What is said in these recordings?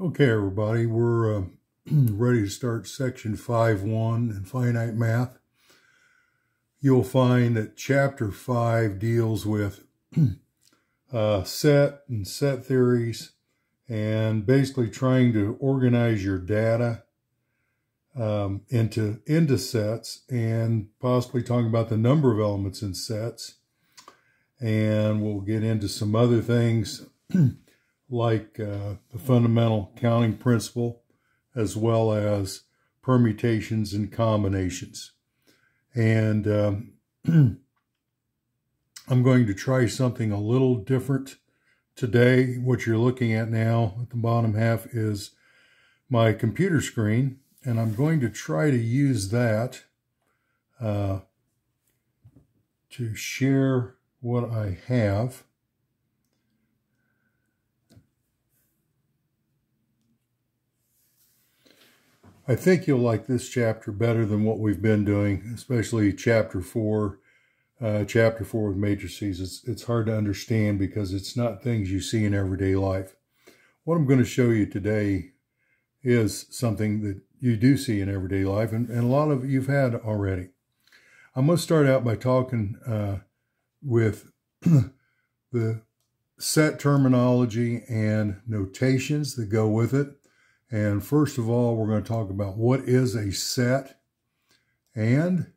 Okay, everybody, we're ready to start section 5.1 in finite math. You'll find that chapter 5 deals with set and set theories and basically trying to organize your data into sets and possibly talking about the number of elements in sets. And we'll get into some other things like the fundamental counting principle, as well as permutations and combinations. And I'm going to try something a little different today. What you're looking at now at the bottom half is my computer screen, and I'm going to try to use that to share what I have. I think you'll like this chapter better than what we've been doing, especially chapter 4 with matrices. It's hard to understand because it's not things you see in everyday life. What I'm going to show you today is something that you do see in everyday life, and a lot of you've had already. I'm going to start out by talking with the set terminology and notations that go with it. And first of all, we're going to talk about what is a set. And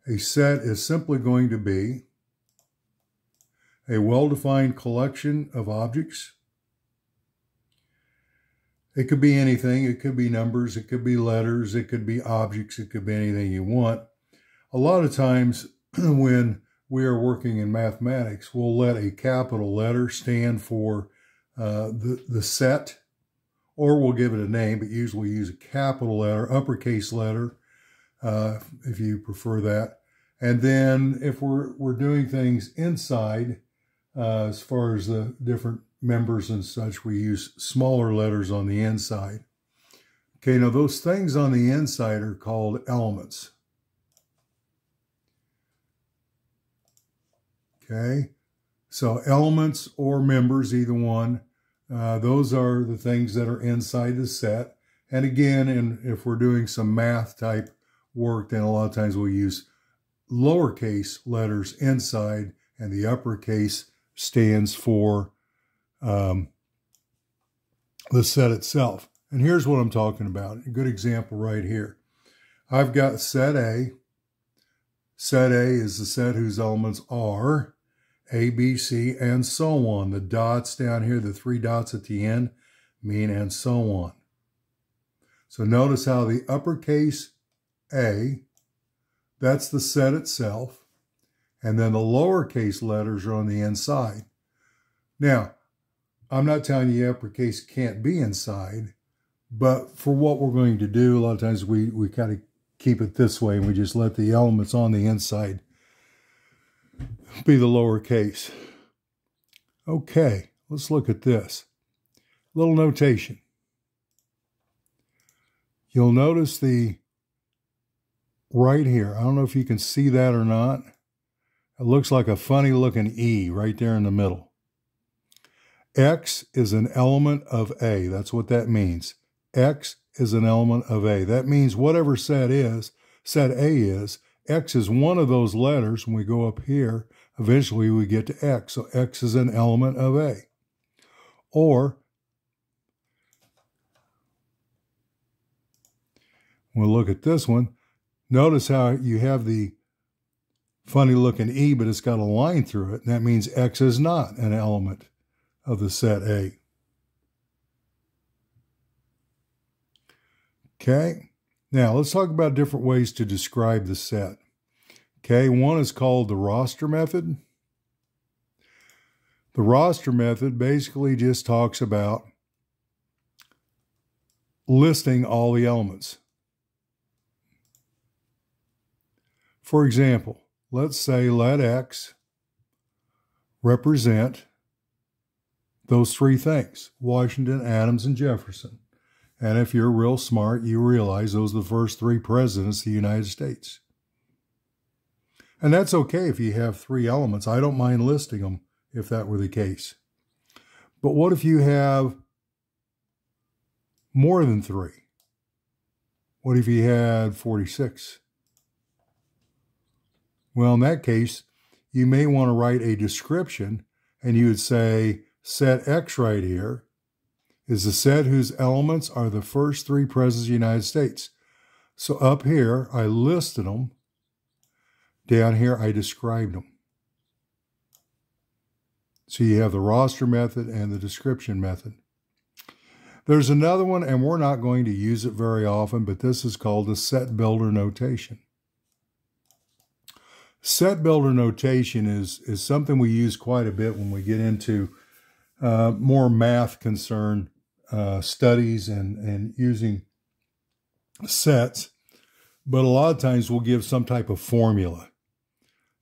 a set is simply going to be a well-defined collection of objects. It could be anything. It could be numbers. It could be letters. It could be objects. It could be anything you want. A lot of times when we are working in mathematics, we'll let a capital letter stand for the set, or we'll give it a name, but usually use a capital letter, uppercase letter, if you prefer that. And then if we're doing things inside, as far as the different members and such, we use smaller letters on the inside. Okay, now those things on the inside are called elements. Okay, so elements or members, either one. Those are the things that are inside the set. And again, if we're doing some math type work, then a lot of times we'll use lowercase letters inside, and the uppercase stands for the set itself. And here's what I'm talking about. A good example right here. I've got set A. Set A is the set whose elements are A, B, C, and so on. The dots down here, the 3 dots at the end, mean and so on. So notice how the uppercase A, that's the set itself, and then the lowercase letters are on the inside. Now, I'm not telling you uppercase can't be inside, but for what we're going to do, a lot of times we kind of keep it this way, and we just let the elements on the inside be the lowercase. Okay, let's look at this. Little notation. You'll notice the right here. I don't know if you can see that or not. It looks like a funny looking E right there in the middle. X is an element of A. That's what that means. X is an element of A. That means whatever set A is, X is one of those letters. When we go up here, eventually we get to X. So X is an element of A. Or we'll look at this one. Notice how you have the funny looking E, but it's got a line through it. And that means X is not an element of the set A. Okay. Now let's talk about different ways to describe the set. Okay, one is called the roster method. The roster method basically just talks about listing all the elements. For example, let's say let X represent those 3 things: Washington, Adams, and Jefferson. And if you're real smart, you realize those are the first 3 presidents of the United States. And that's okay if you have 3 elements. I don't mind listing them if that were the case. But what if you have more than 3? What if you had 46? Well, in that case, you may want to write a description, and you would say set X right here is a set whose elements are the first 3 presidents of the United States. So up here, I listed them. Down here, I described them. So you have the roster method and the description method. There's another one, and we're not going to use it very often, but this is called the set builder notation. Set builder notation is something we use quite a bit when we get into more math concerned studies and using sets. But a lot of times we'll give some type of formula.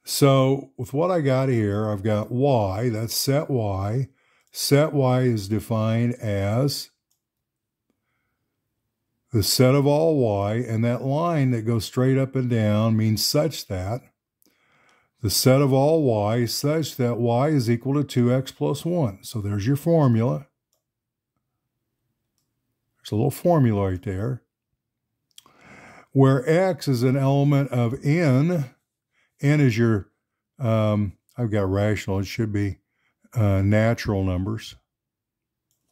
So with what I got here, I've got Y, that's set Y. Set Y is defined as the set of all Y, and that line that goes straight up and down means such that the set of all Y is such that Y is equal to 2x plus 1. So there's your formula. There's a little formula right there. Where X is an element of N. N is your, I've got rational, it should be natural numbers.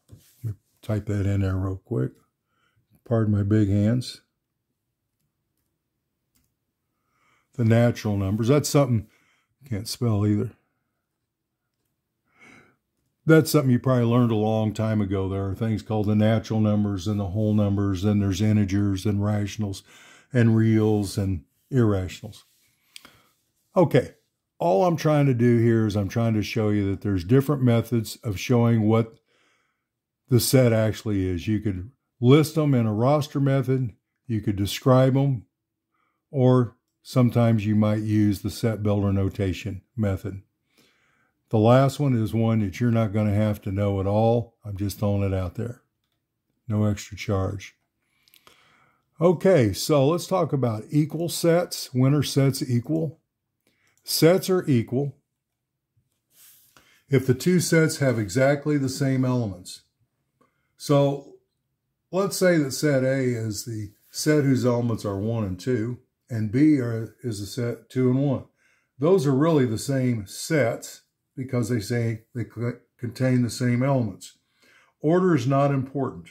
Let me type that in there real quick. Pardon my big hands. The natural numbers, that's something, can't spell either. That's something you probably learned a long time ago. There are things called the natural numbers and the whole numbers, and there's integers and rationals and reals and irrationals. Okay, all I'm trying to do here is I'm trying to show you that there's different methods of showing what the set actually is. You could list them in a roster method, you could describe them, or sometimes you might use the set builder notation method. The last one is one that you're not going to have to know at all. I'm just throwing it out there. No extra charge. Okay, so let's talk about equal sets. When are sets equal? Sets are equal if the two sets have exactly the same elements. So let's say that set A is the set whose elements are 1 and 2, and B is the set 2 and 1. Those are really the same sets because they say they contain the same elements. Order is not important.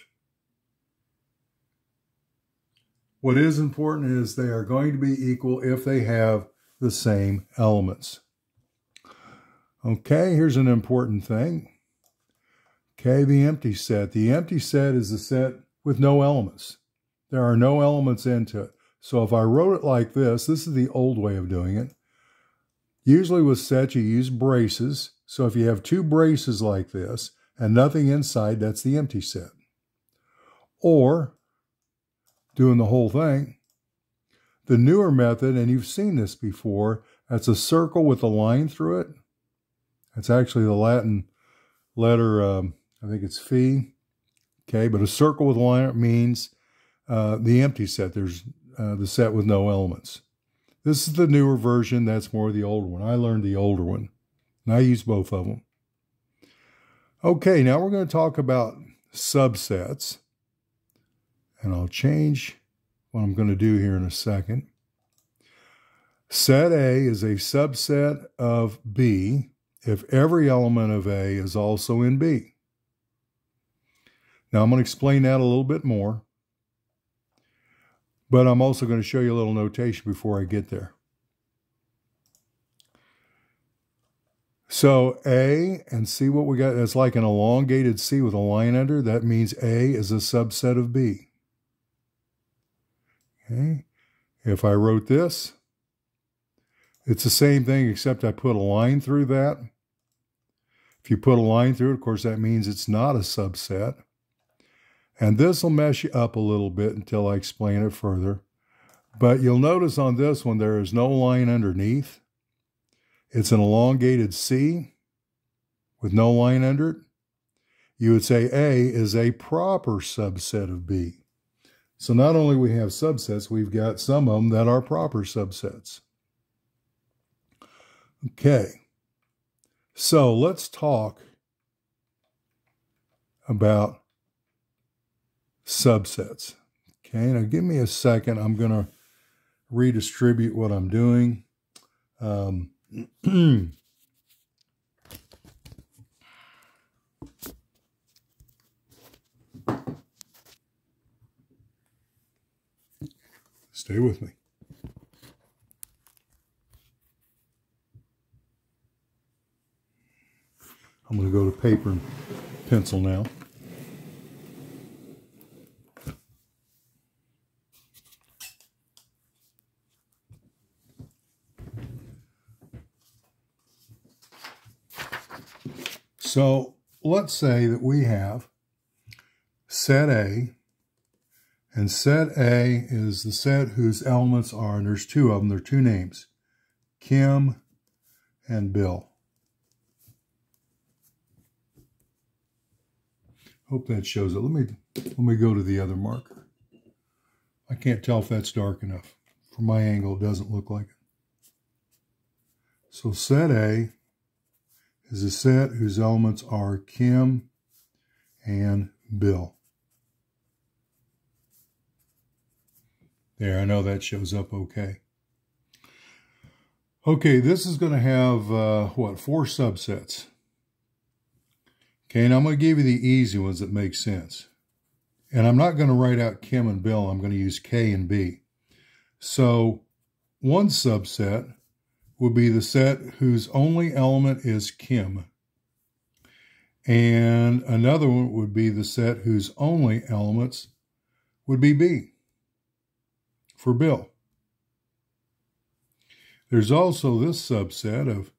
What is important is they are going to be equal if they have the same elements. Okay, here's an important thing. Okay, the empty set. The empty set is the set with no elements. There are no elements into it. So if I wrote it like this is the old way of doing it. Usually with sets, you use braces. So if you have 2 braces like this and nothing inside, that's the empty set. Or, doing the whole thing, the newer method, and you've seen this before, that's a circle with a line through it. That's actually the Latin letter, I think it's phi. Okay, but a circle with a line means the empty set. There's the set with no elements. This is the newer version. That's more the older one. I learned the older one, and I use both of them. Okay, now we're going to talk about subsets. And I'll change what I'm going to do here in a second. Set A is a subset of B if every element of A is also in B. Now I'm going to explain that a little bit more, but I'm also going to show you a little notation before I get there. So A, and see what we got, it's like an elongated C with a line under. That means A is a subset of B. Okay. If I wrote this, it's the same thing except I put a line through that. If you put a line through it, of course, that means it's not a subset. And this will mess you up a little bit until I explain it further. But you'll notice on this one, there is no line underneath. It's an elongated C with no line under it. You would say A is a proper subset of B. So not only we have subsets, we've got some of them that are proper subsets. Okay, so let's talk about subsets. Okay, now give me a second. I'm going to redistribute what I'm doing. Stay with me. I'm going to go to paper and pencil now. So let's say that we have set A, and set A is the set whose elements are, and there's two of them, there are two names, Kim and Bill. Hope that shows it. Let me go to the other marker. I can't tell if that's dark enough. From my angle, it doesn't look like it. So set A is a set whose elements are Kim and Bill. There, I know that shows up okay. Okay, this is going to have, 4 subsets. Okay, and I'm going to give you the easy ones that make sense. And I'm not going to write out Kim and Bill. I'm going to use K and B. So one subset would be the set whose only element is Kim. And another one would be the set whose only elements would be B, for Bill. There's also this subset of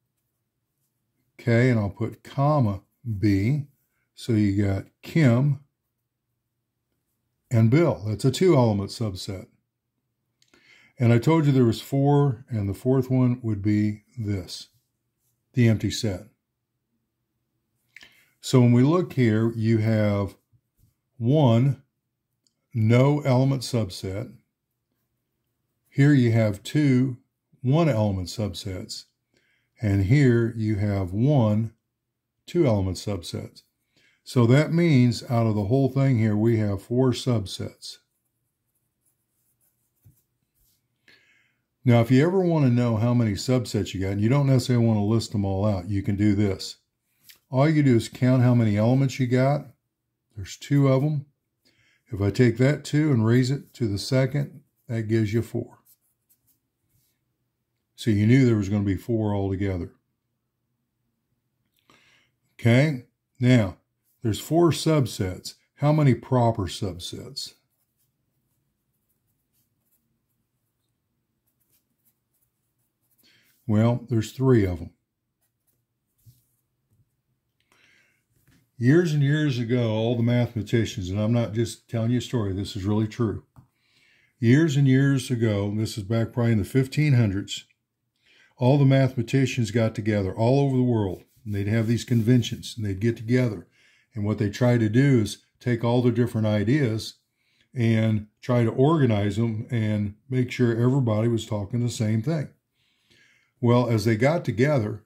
K, and I'll put comma B. So you got Kim and Bill. That's a 2-element subset. And I told you there was 4, and the 4th one would be this, the empty set. So when we look here, you have 1 no-element subset. Here you have 2 1-element subsets. And here you have 1 2-element subsets. So that means out of the whole thing here, we have 4 subsets. Now, if you ever want to know how many subsets you got, and you don't necessarily want to list them all out, you can do this. All you do is count how many elements you got. There's 2 of them. If I take that 2 and raise it to the second, that gives you 4. So you knew there was going to be 4 altogether. Okay, now there's 4 subsets. How many proper subsets? Well, there's 3 of them. Years and years ago, all the mathematicians, and I'm not just telling you a story, this is really true. Years and years ago, this is back probably in the 1500s, all the mathematicians got together all over the world. And they'd have these conventions, and they'd get together. And what they try to do is take all their different ideas and try to organize them and make sure everybody was talking the same thing. Well, as they got together,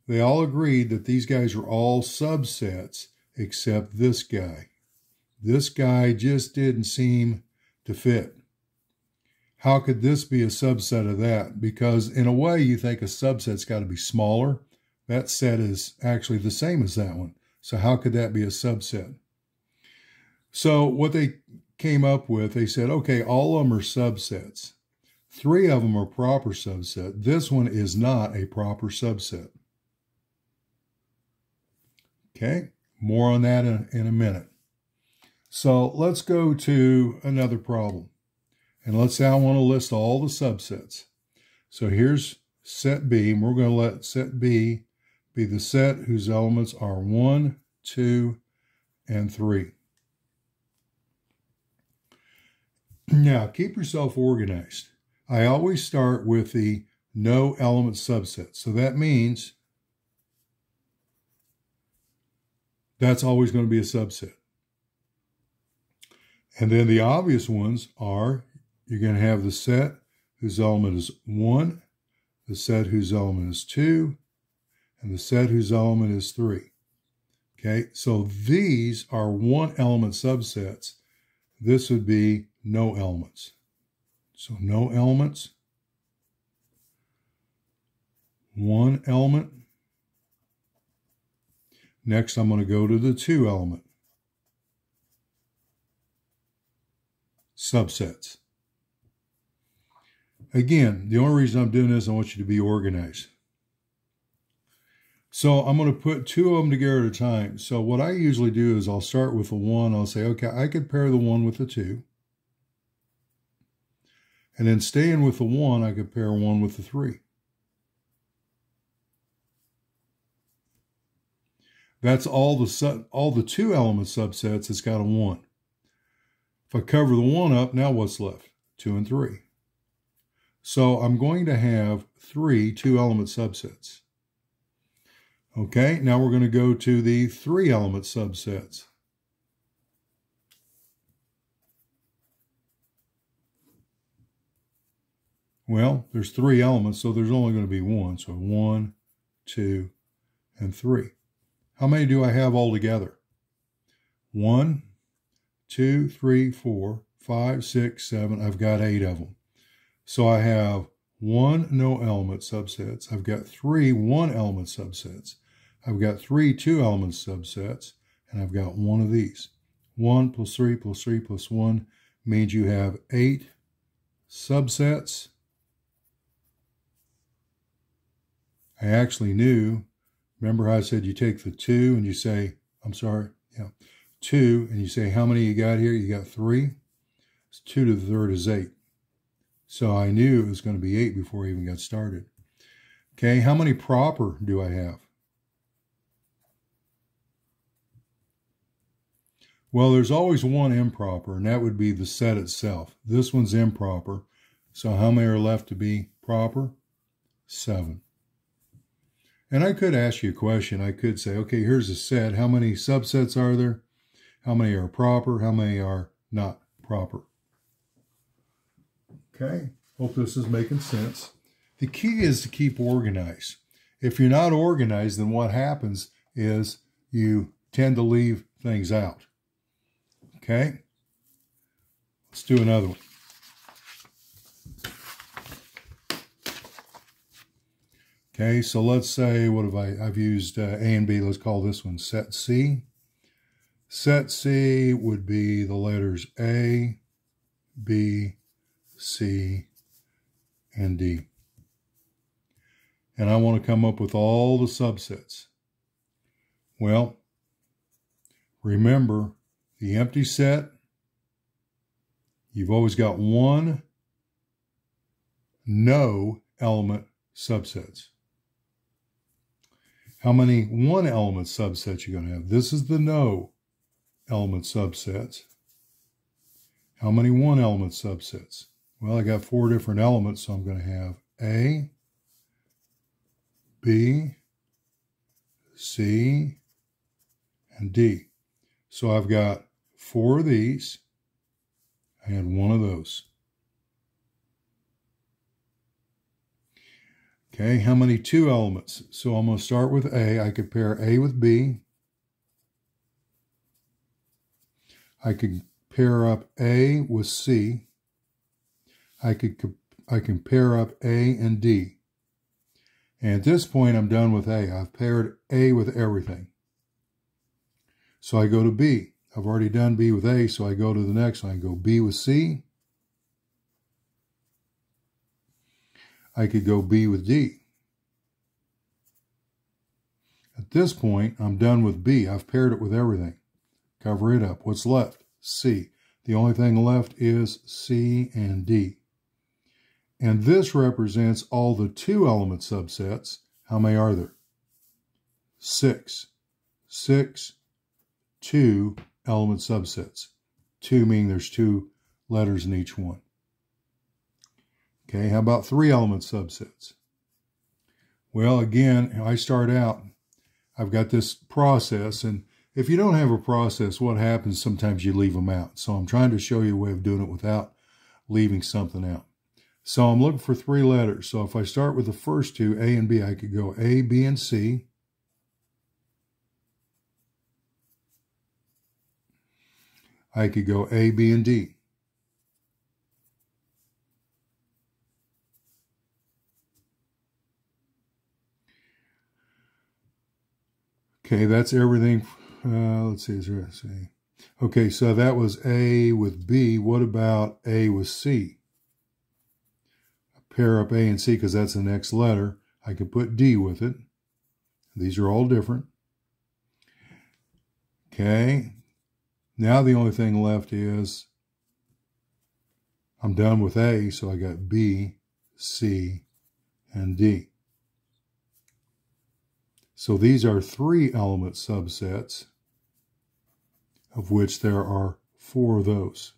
they all agreed that these guys were all subsets except this guy. This guy just didn't seem to fit. How could this be a subset of that? Because in a way, you think a subset's got to be smaller. That set is actually the same as that one. So how could that be a subset? So what they came up with, they said, okay, all of them are subsets. 3 of them are proper subset. This one is not a proper subset. Okay, more on that in a minute. So let's go to another problem. And let's say I want to list all the subsets. So here's set B, and we're going to let set B be the set whose elements are 1, 2, and 3. Now, keep yourself organized. I always start with the no element subset. So that means that's always going to be a subset. And then the obvious ones are, you're going to have the set whose element is 1, the set whose element is 2, and the set whose element is 3. Okay, so these are 1-element subsets. this would be no elements. So no elements, one element. Next, I'm going to go to the two element subsets. Again, the only reason I'm doing this, I want you to be organized. So I'm going to put two of them together at a time. So what I usually do is I'll start with the 1. I'll say, okay, I could pair the 1 with the 2. And then staying with the 1, I could pair 1 with the 3. That's all the two element subsets. It's got a 1. If I cover the 1 up, now what's left? 2 and 3. So I'm going to have 3 two-element subsets. Okay, now we're going to go to the 3-element subsets. Well, there's 3 elements, so there's only going to be 1. So 1, 2, and 3. How many do I have altogether? 1, 2, 3, 4, 5, 6, 7. I've got 8 of them. So I have 1 no-element subsets. I've got 3 one-element subsets. I've got 3 two-element subsets. And I've got 1 of these. 1 plus 3 plus 3 plus 1 means you have 8 subsets. I actually knew, remember how I said you take the 2 and you say, 2, and you say how many you got here? You got 3. So 2 to the third is 8. So I knew it was going to be 8 before I even got started. Okay, how many proper do I have? Well, there's always one improper, and that would be the set itself. This one's improper. So how many are left to be proper? 7. And I could ask you a question. I could say, okay, here's a set. How many subsets are there? How many are proper? How many are not proper? Okay, hope this is making sense. The key is to keep organized. If you're not organized, then what happens is you tend to leave things out. Okay, let's do another one. Okay, so let's say, what have I've used A and B. Let's call this one set C. Set C would be the letters A, B, C, and D. And I want to come up with all the subsets. Well, remember, the empty set, you've always got one no element subsets. How many one element subsets you're going to have? This is the no element subsets. How many one element subsets? Well, I got 4 different elements, so I'm going to have A, B, C, and D. So I've got 4 of these and 1 of those. Okay, how many 2 elements? So I'm going to start with A. I could pair A with B. I could pair up A with C. I can pair up A and D. And at this point, I'm done with A. I've paired A with everything. So I go to B. I've already done B with A, so I go to the next one. I go B with C. I could go B with D. At this point, I'm done with B. I've paired it with everything. Cover it up. What's left? C. The only thing left is C and D. And this represents all the 2 element subsets. How many are there? 6. 6 2 element subsets. 2 meaning there's 2 letters in each one. Okay, how about 3 element subsets? Well, again, I start out, I've got this process, and if you don't have a process, what happens? Sometimes you leave them out. So I'm trying to show you a way of doing it without leaving something out. So I'm looking for 3 letters. So if I start with the first 2, A and B, I could go A, B, and C. I could go A, B, and D. Okay, that's everything. Let's see. Okay, so that was A with B. What about A with C? Pair up A and C because that's the next letter. I could put D with it. These are all different. Okay, now the only thing left is I'm done with A, so I got B, C, and D. So these are 3-element subsets, of which there are 4 of those.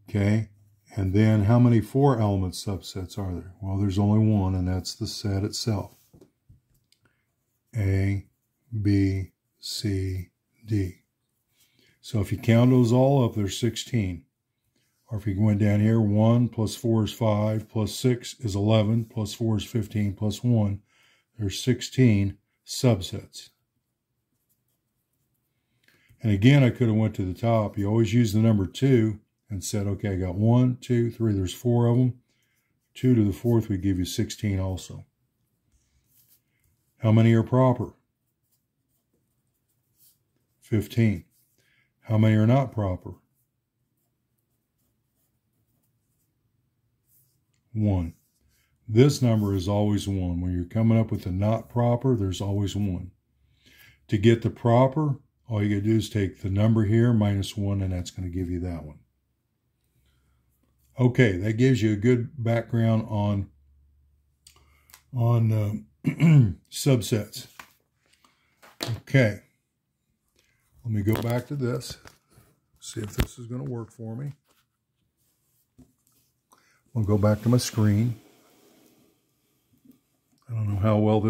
Okay, and then how many 4-element subsets are there? Well, there's only one, and that's the set itself. A, B, C, D. So if you count those all up, there's 16. Or if you went down here, 1 plus 4 is 5, plus 6 is 11, plus 4 is 15, plus 1. There's 16 subsets. And again, I could have went to the top. You always use the number 2 and said, okay, I got 1, 2, 3. There's 4 of them. 2 to the 4th would give you 16 also. How many are proper? 15. How many are not proper? 1. This number is always 1. When you're coming up with the not proper, there's always 1. To get the proper, all you got to do is take the number here minus 1, and that's going to give you that one. Okay, that gives you a good background on subsets. Okay, let me go back to this, see if this is going to work for me. I'll go back to my screen. I don't know how well this